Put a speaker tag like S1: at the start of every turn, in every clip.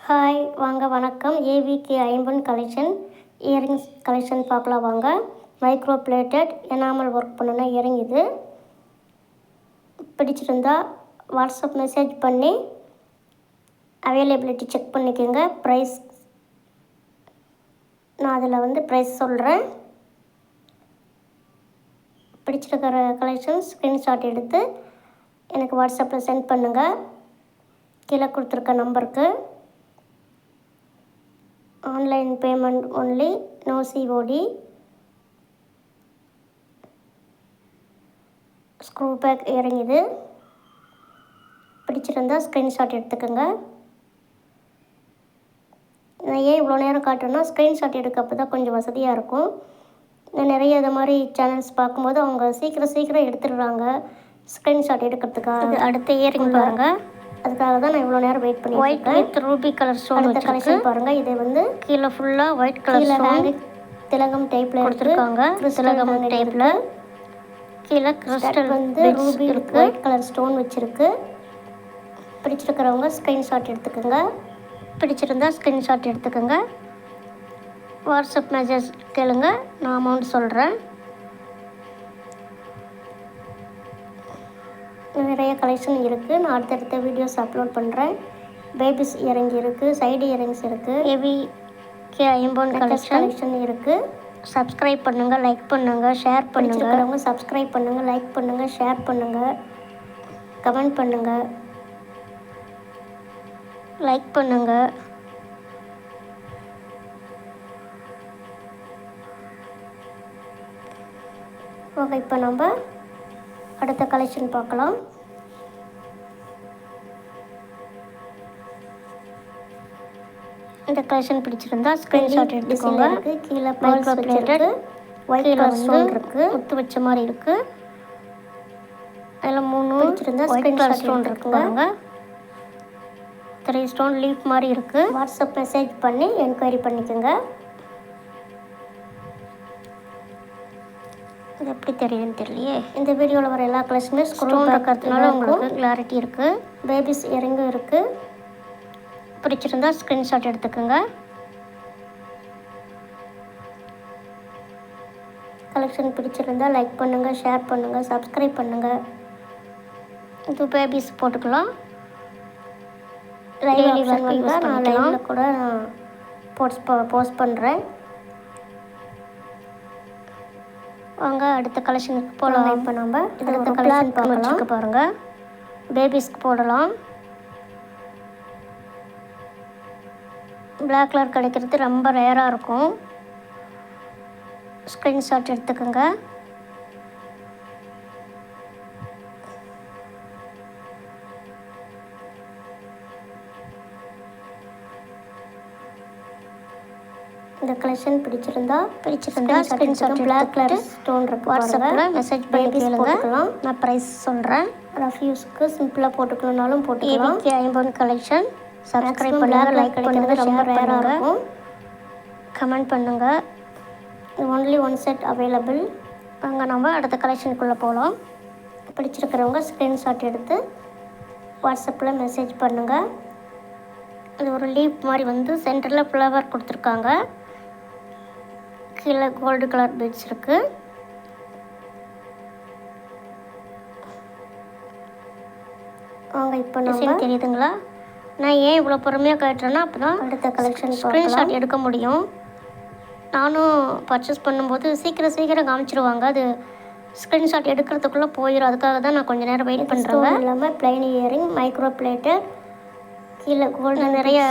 S1: Hi வாங்க வணக்கம். AVK ஐம்பொன் கலெக்ஷன் இயரிங்ஸ் கலெக்ஷன் பார்க்கலாம் வாங்க. மைக்ரோ பிளேட்டட் எனாமல் ஒர்க் பண்ணின இயரிங் இது. பிடிச்சிருந்தா வாட்ஸ்அப் மெசேஜ் பண்ணி அவைலபிலிட்டி செக் பண்ணிக்கோங்க. ப்ரைஸ் நான் அதில் ப்ரைஸ் சொல்கிறேன். பிடிச்சிருக்கிற கலெக்ஷன் ஸ்க்ரீன்ஷாட் எடுத்து எனக்கு வாட்ஸ்அப்பில் சென்ட் பண்ணுங்கள். கீழே கொடுத்துருக்க நம்பருக்கு. Online payment only, no COD. Screw back earring இது. பிடிச்சிருந்தால் ஸ்க்ரீன்ஷாட் எடுத்துக்கோங்க. நான் ஏன் இவ்வளோ நேரம் காட்டுறேன்னா ஸ்க்ரீன்ஷாட் எடுக்கப்போ தான் கொஞ்சம் வசதியாக இருக்கும். நான் நிறைய இது மாதிரி சேனல்ஸ் பார்க்கும்போது அவங்க சீக்கிரம் எடுத்துடுறாங்க ஸ்க்ரீன்ஷாட் எடுக்கிறதுக்காக. அடுத்த இயரிங் பாருங்கள். அதுக்காக தான் நான் இவ்வளோ நேரம் வெயிட் பண்ணி
S2: white with Ruby colour stone.
S1: அடுத்த கலெக்ஷன் பாருங்கள். இது
S2: கீழே ஃபுல்லாக ஒயிட் கலர் ஸ்டோன்
S1: திலகம் டைப்பில்
S2: கொடுத்துருக்காங்க. திலகம் டைப்பில் கீழே கிறிஸ்டல்
S1: ரூபி இருக்குது. ஒயிட் கலர் ஸ்டோன் வச்சுருக்கு. பிடிச்சிருக்கிறவங்க ஸ்க்ரீன்ஷாட் எடுத்துக்கோங்க.
S2: பிடிச்சிருந்தா ஸ்க்ரீன்ஷாட் எடுத்துக்கோங்க. வாட்ஸ்அப் மெசேஜ் கேளுங்க, நான் அமௌண்ட் சொல்கிறேன்.
S1: நிறைய கலெக்ஷன் இருக்குது. நான் அடுத்தடுத்த வீடியோஸ் அப்லோட் பண்ணுறேன். பேபிஸ் இயரிங் இருக்குது, சைடு இயரிங்ஸ் இருக்குது.
S2: ஏவிகே ஐம்பொன் கலெக்ஷன்
S1: இருக்குது.
S2: சப்ஸ்கிரைப் பண்ணுங்கள், லைக் பண்ணுங்கள், ஷேர் பண்ணுங்கள்.
S1: சப்ஸ்கிரைப் பண்ணுங்கள், லைக் பண்ணுங்கள், ஷேர் பண்ணுங்கள், கமெண்ட் பண்ணுங்கள்.
S2: லைக் பண்ணுங்கள்.
S1: ஓகே, இப்போ நம்ம அடுத்த கலெக்ஷன் பார்க்கலாம்.
S2: இந்த கலெக்ஷன் பிடிச்சிருந்தா ஸ்க்ரீன்ஷாட் எடுத்துக்கோங்க.
S1: கீழே micro plated white colour stone இருக்குது.
S2: முத்து வச்ச மாதிரி இருக்குது. அதில் 3
S1: பிடிச்சிருந்தா
S2: ஒயிட் கலர் ஸ்டோன்
S1: இருக்குங்க.
S2: 3 ஸ்டோன் லீஃப் மாதிரி இருக்குது.
S1: வாட்ஸ்அப் மெசேஜ் பண்ணி என்கொயரி பண்ணிக்கோங்க.
S2: இது எப்படி தெரியுதுன்னு தெரியலையே.
S1: இந்த வீடியோவில் வர எல்லா கலெக்ஷனுமே
S2: ஸ்டோன் இருக்கிறதுனால உங்களுக்கு கிளாரிட்டி இருக்குது.
S1: பேபிஸ் இயரிங்கும் இருக்குது.
S2: பிடிச்சிருந்தா ஸ்க்ரீன்ஷாட் எடுத்துக்கோங்க.
S1: கலெக்ஷன் பிடிச்சிருந்தா லைக் பண்ணுங்கள், ஷேர் பண்ணுங்கள், சப்ஸ்கிரைப் பண்ணுங்கள்.
S2: இது பேபிஸ் போட்டுக்கலாம்.
S1: லைவ் ஆப்ஷன் வந்தால் நான் லைவில் கூட போஸ்ட் பண்ணுறேன்.
S2: வாங்க அடுத்த கலெக்ஷனுக்கு போகலாம்.
S1: இப்போ நம்ம அடுத்த கலெக்ஷன் பார்க்கலாம்.
S2: பாருங்கள், பேபிஸ்க்கு போடலாம். பிளாக் கலர் கிடைக்கிறது ரொம்ப ரேராக இருக்கும். ஸ்க்ரீன்ஷாட் எடுத்துக்கோங்க.
S1: இந்த கலெக்ஷன் பிடிச்சிருந்தா
S2: ஸ்க்ரீன்ஷாட்
S1: பிளாக் கலர் ஸ்டோன் இருக்குது.
S2: வாட்ஸ்அப்பில் மெசேஜ் பண்ணி கேளுங்க, நான் ப்ரைஸ் சொல்கிறேன்.
S1: ரஃப் யூஸ்க்கு சிம்பிளாக போட்டுக்கணுன்னாலும் போட்டுக்கலாம்.
S2: ஏவிகே ஐம்பொன் கலெக்ஷன். சப்ஸ்கிரைப் பண்ணுங்கள், லைக் பண்ணுங்கள்,
S1: ரொம்ப
S2: ஷேர்
S1: ரேராக
S2: பண்ணுங்கள்,
S1: இருக்கும்.
S2: கமெண்ட் பண்ணுங்கள்.
S1: Only one set available.
S2: அங்கே நம்ம அடுத்த கலெக்ஷனுக்குள்ளே போகலாம்.
S1: பிடிச்சிருக்கிறவங்க ஸ்க்ரீன்ஷாட் எடுத்து வாட்ஸ்அப்பில் மெசேஜ் பண்ணுங்கள்.
S2: இது ஒரு லீஃப் மாதிரி சென்டரில் ஃப்ளவர் கொடுத்துருக்காங்க. கீழே கோல்டு கலர் பீட்ஸ் இருக்குது.
S1: வாங்க இப்போ நம்ம
S2: தெரியுதுங்களா? நான் ஏன் இவ்வளோ பொறுமையாக கேட்டுறேன்னா அப்போ தான்
S1: அடுத்த கலெக்ஷன்
S2: ஸ்க்ரீன்ஷாட் எடுக்க முடியும். நானும் பர்ச்சேஸ் பண்ணும்போது சீக்கிரம் காமிச்சிருவாங்க. அது ஸ்க்ரீன்ஷாட் எடுக்கிறதுக்குள்ளே போயிடும். அதுக்காக தான் நான் கொஞ்சம் நேரம் வெயிட் பண்ணுறேன்.
S1: இல்லாமல் பிளைன் இயரிங், மைக்ரோ பிளேட்டட், கீழே கோல்டு
S2: நிறைய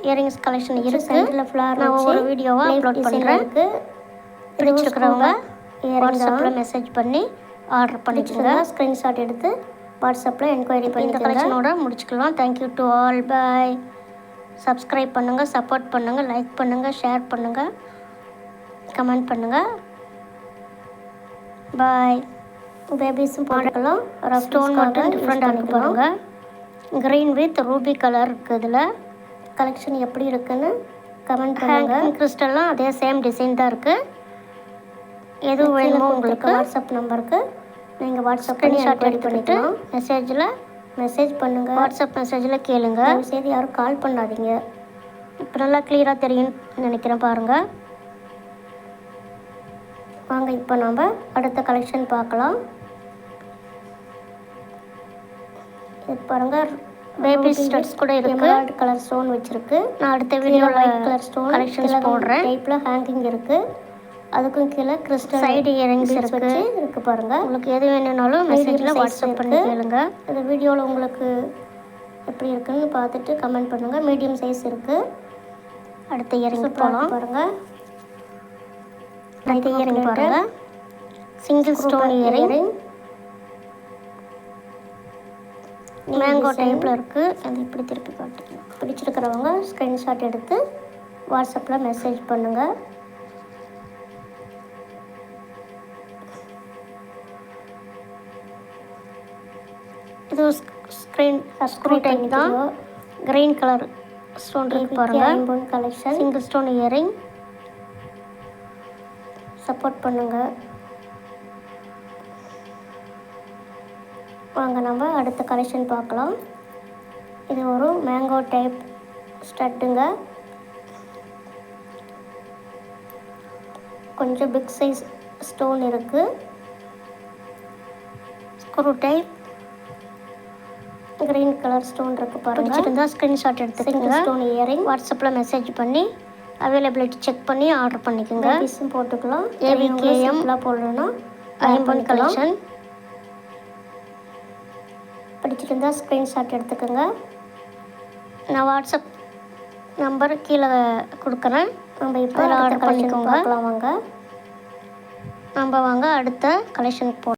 S2: இயரிங்ஸ் கலெக்ஷன் இருக்குது. நான் ஒவ்வொரு வீடியோவாக அப்லோட் பண்ணுறேன். பிடிச்சிருக்கிறவங்க வாட்ஸ்அப்பில் மெசேஜ் பண்ணி ஆர்டர் பண்ணிக்கோங்க.
S1: ஸ்க்ரீன்ஷாட் எடுத்து வாட்ஸ்அப்பில் என்கொயரி பண்ணி
S2: இந்த கலெக்ஷனோட முடிச்சுக்கலாம். Thank you to all. Bye. Subscribe பண்ணுங்கள், சப்போர்ட் பண்ணுங்கள், லைக் பண்ணுங்கள், ஷேர் பண்ணுங்கள், கமெண்ட் பண்ணுங்கள். பாய்.
S1: பேபிஸும் போட்டுக்கலாம்.
S2: ஸ்டோன் மட்டும் டிஃப்ரெண்டாக இருக்குது பாருங்கள். க்ரீன் வித் ரூபி கலர் இருக்குது. இதில்
S1: கலெக்ஷன் எப்படி இருக்குன்னு கமெண்ட் பண்ணுங்கள்.
S2: கிறிஸ்டல்லாம் அதே சேம் டிசைன் தான் இருக்குது. எது வேணுமோ உங்களுக்கு
S1: வாட்ஸ்அப் நம்பருக்கு நீங்கள் வாட்ஸ்அப்
S2: ஸ்க்ரீன்ஷாட் எடுத்துக்கிட்டு மெசேஜில்
S1: மெசேஜ் பண்ணுங்கள்.
S2: வாட்ஸ்அப் மெசேஜில் கேளுங்க.
S1: தயவுசெய்து யாரும் கால் பண்ணாதீங்க.
S2: இப்போ நல்லா கிளியராக தெரியும்னு நினைக்கிறேன் பாருங்கள்.
S1: வாங்க இப்போ நம்ம அடுத்த கலெக்ஷன் பார்க்கலாம். இது பாருங்கள்,
S2: பேபி ஸ்டட்ஸ் கூட இருக்குது.
S1: எமரால்ட் கலர் ஸ்டோன் வச்சுருக்கு.
S2: நான் அடுத்த வீடியோவில்
S1: ஒயிட் கலர் ஸ்டோன்
S2: கலெக்ஷன்ஸ் போடுறேன்.
S1: டைப்பில் ஹேங்கிங் இருக்குது. அதுக்கும் கீழே கிறிஸ்டல்
S2: சைடு இயரிங்ஸ்
S1: இருக்குது பாருங்கள்.
S2: உங்களுக்கு எது வேணும்னாலும் மெசேஜில் வாட்ஸ்அப் பண்ணி கேளுங்க.
S1: இந்த வீடியோவில் உங்களுக்கு எப்படி இருக்குன்னு பார்த்துட்டு கமெண்ட் பண்ணுங்கள். மீடியம் சைஸ் இருக்குது.
S2: அடுத்த இயரிங் போகலாம்
S1: பாருங்கள்.
S2: அடுத்த இயரிங் பாருங்கள், சிங்கிள் ஸ்டோன் இயரிங் மேங்கோ டைப்பில் இருக்குது. அது இப்படி திருப்பி காட்டுங்க.
S1: பிடிச்சிருக்கிறவங்க ஸ்க்ரீன்ஷாட் எடுத்து வாட்ஸ்அப்பில் மெசேஜ் பண்ணுங்கள்.
S2: இது ஸ்க்ரூ டைப் தான். கிரீன் கலர் ஸ்டோன் இருக்கு பாருங்கள்.
S1: Collection
S2: single stone earring.
S1: Support பண்ணுங்கள். வாங்க நம்ம அடுத்த கலெக்ஷன் பார்க்கலாம். இது ஒரு மேங்கோ டைப் ஸ்டட்டுங்க. கொஞ்சம் பிக் சைஸ் ஸ்டோன் இருக்குது.
S2: Screw type
S1: green colour stone இருக்குது பாருங்கள்.
S2: பிடிச்சிருந்தா ஸ்க்ரீன்ஷாட் எடுத்துக்கோங்க.
S1: ஸ்டோன் இயரிங்
S2: வாட்ஸ்அப்பில் மெசேஜ் பண்ணி அவைலபிலிட்டி செக் பண்ணி ஆர்டர் பண்ணிக்கோங்க.
S1: பீஸும் போட்டுக்கலாம்.
S2: AVKM
S1: போடணும்னா
S2: ஐம்பன் கலெக்ஷன்.
S1: பிடிச்சிருந்தா ஸ்க்ரீன்ஷாட் எடுத்துக்கோங்க.
S2: நான் வாட்ஸ்அப் நம்பர் கீழே கொடுக்குறேன்.
S1: நம்ம இப்போ
S2: ஆர்டர் பண்ணிக்கோங்க.
S1: பார்க்கலாம் வாங்க.
S2: நம்ம வாங்க அடுத்த கலெக்ஷனுக்கு போகலாம்.